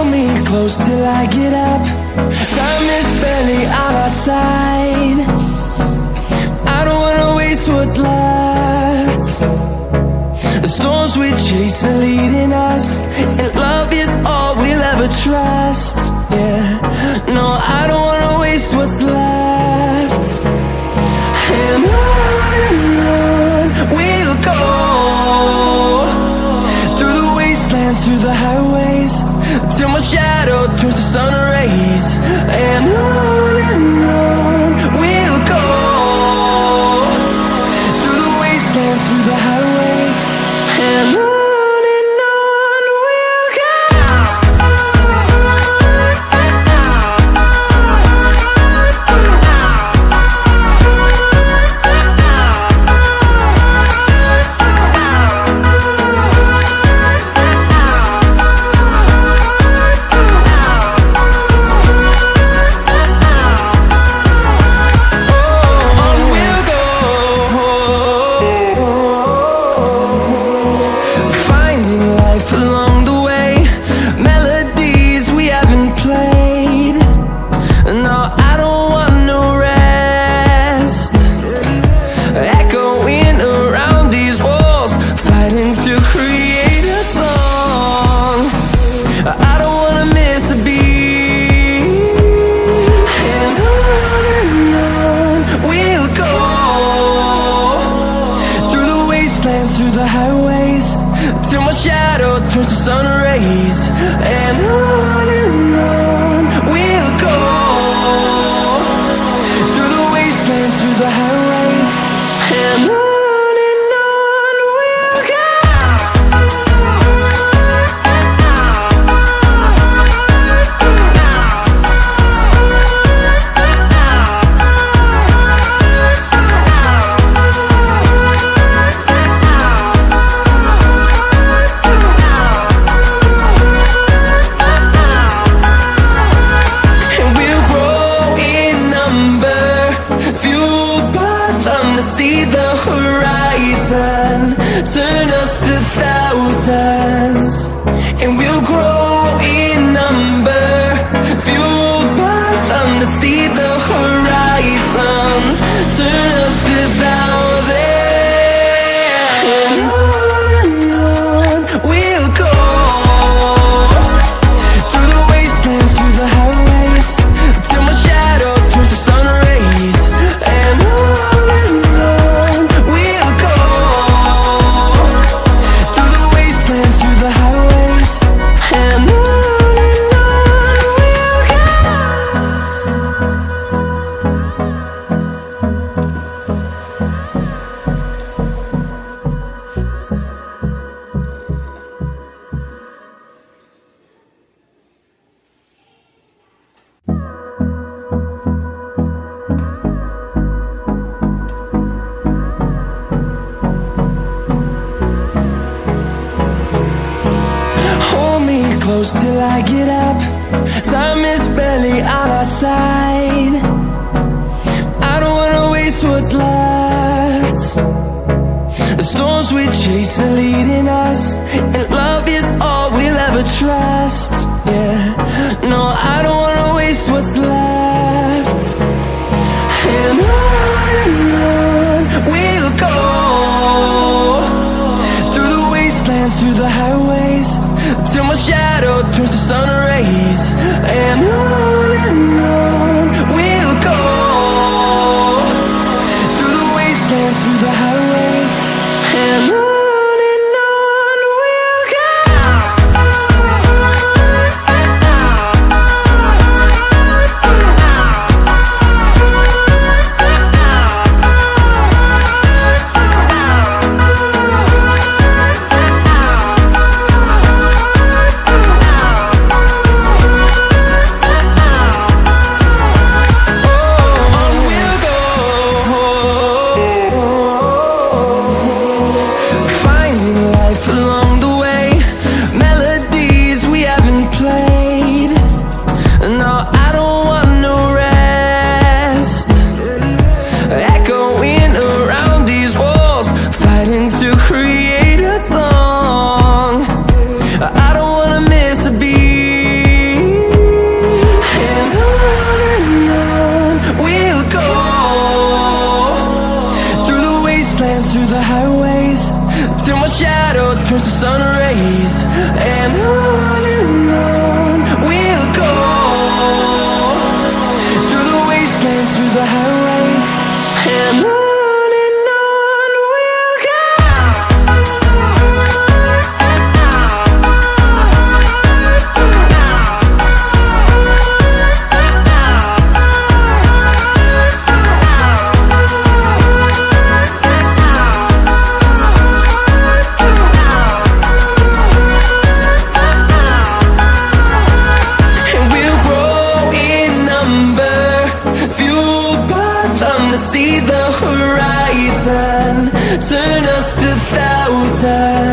Hold me close till I get up. Time is barely on our side. I don't wanna waste what's left. The storms we chase are leading us, and love is all we'll ever trust. Yeah, no, I don't wanna waste what's left. And on we'll go, through the wastelands, through the highways, till my shadow turns to sun rays. And on we'll go, through the wastelands, through the highways, and on. Through the highways, till my shadow turns to sun rays. And on we'll go, through the wastelands, through the highways, and on. See the horizon turn us to thousands, and we'll grow in number, fueled by them to see the horizon turn us to thousands. And on we'll go, through the wastelands, through the highways, till my shadow turns to sun rays. And on close till I get up. Time is barely on our side. I don't wanna waste what's left. The storms we chase are leading us, and love is all we'll ever trust. Yeah, no, I don't wanna waste what's left. And on we'll go, through the wastelands, through the highways, till my shadow turns to sun rays. And on we'll go, through the wastelands, through the highways, and on. turns to sun rays, and on we'll go, through the wastelands, through the highways, and on we'll go. Fueled by them to see the horizon, turn us to thousands.